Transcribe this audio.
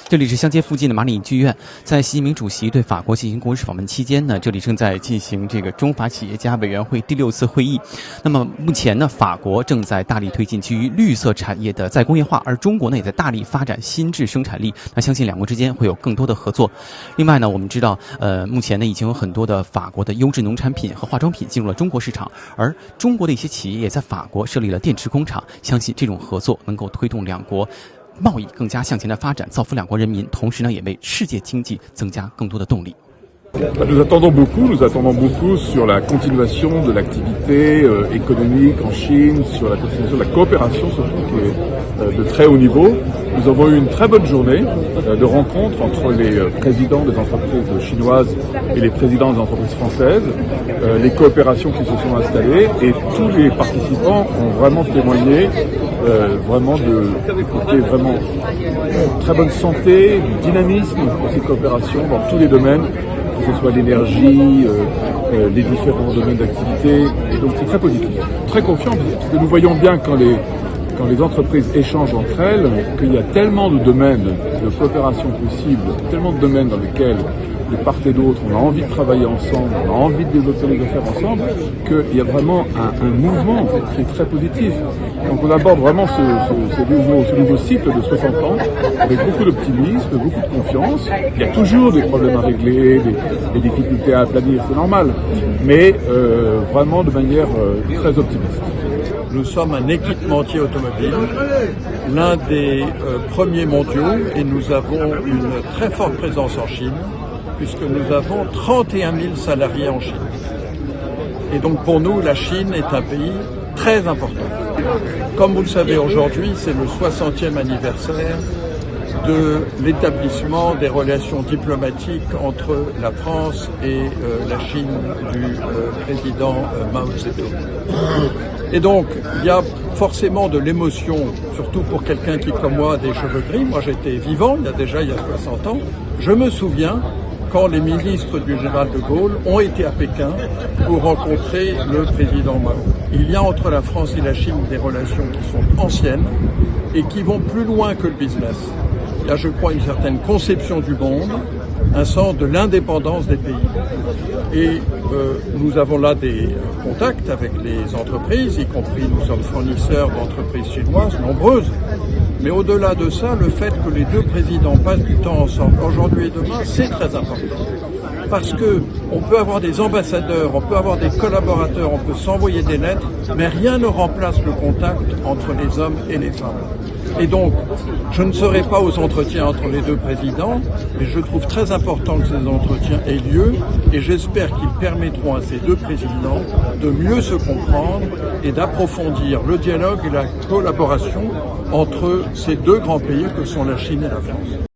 这里是香街附近的马里影剧院，在习近平主席对法国进行公式访问期间呢，这里正在进行这个中法企业家委员会第6次会议。那么目前呢，法国正在大力推进基于绿色产业的再工业化，而中国呢也在大力发展新质生产力。那相信两国之间会有更多的合作。另外呢，我们知道，目前呢已经有很多的法国的优质农产品和化妆品进入了中国市场，而中国的一些企业也在法国设立了电池工厂。相信这种合作能够推动两国贸易更加向前的发展，造福两国人民，同时呢，也为世界经济增加更多的动力。Nous attendons beaucoup sur la continuation de l'activité économique en Chine, sur la continuation de la coopération surtout qui est de très haut niveau. Nous avons eu une très bonne journée de rencontres entre les présidents des entreprises chinoises et les présidents des entreprises françaises, les coopérations qui se sont installées et tous les participants ont vraiment témoigné vraiment de très bonne santé, du dynamisme de ces coopérations dans tous les domaines, que ce soit l'énergie, les différents domaines d'activité, et donc c'est très positif. Très confiant, parce que nous voyons bien quand les entreprises échangent entre elles, qu'il y a tellement de domaines de coopération possibles, tellement de domaines dans lesquels de part et d'autre, on a envie de travailler ensemble, on a envie de développer les affaires ensemble, qu'il y a vraiment un mouvement en fait, qui est très positif. Donc on aborde vraiment ce nouveau cycle de 60 ans avec beaucoup d'optimisme, beaucoup de confiance. Il y a toujours des problèmes à régler, des difficultés à aplanir, c'est normal, mais vraiment de manière très optimiste. Nous sommes un équipementier automobile, l'un des premiers mondiaux, et nous avons une très forte présence en Chine, puisque nous avons 31 000 salariés en Chine. Et donc pour nous, la Chine est un pays très important. Comme vous le savez aujourd'hui, c'est le 60e anniversaire de l'établissement des relations diplomatiques entre la France et la Chine du président Mao Zedong. Et donc, il y a forcément de l'émotion, surtout pour quelqu'un qui, comme moi, a des cheveux gris. Moi, j'étais vivant, il y a 60 ans. Je me souviens quand les ministres du général de Gaulle ont été à Pékin pour rencontrer le président Mao. Il y a entre la France et la Chine des relations qui sont anciennes et qui vont plus loin que le business. Il y a, je crois, une certaine conception du monde, un sens de l'indépendance des pays. Et nous avons là des contacts avec les entreprises, y compris nous sommes fournisseurs d'entreprises chinoises nombreuses. Mais au-delà de ça, le fait que les deux présidents passent du temps ensemble aujourd'hui et demain, c'est très important. Parce que on peut avoir des ambassadeurs, on peut avoir des collaborateurs, on peut s'envoyer des lettres, mais rien ne remplace le contact entre les hommes et les femmes. Et donc, je ne serai pas aux entretiens entre les deux présidents, mais je trouve très important que ces entretiens aient lieu et j'espère qu'ils permettront à ces deux présidents de mieux se comprendre et d'approfondir le dialogue et la collaboration entre ces deux grands pays que sont la Chine et la France.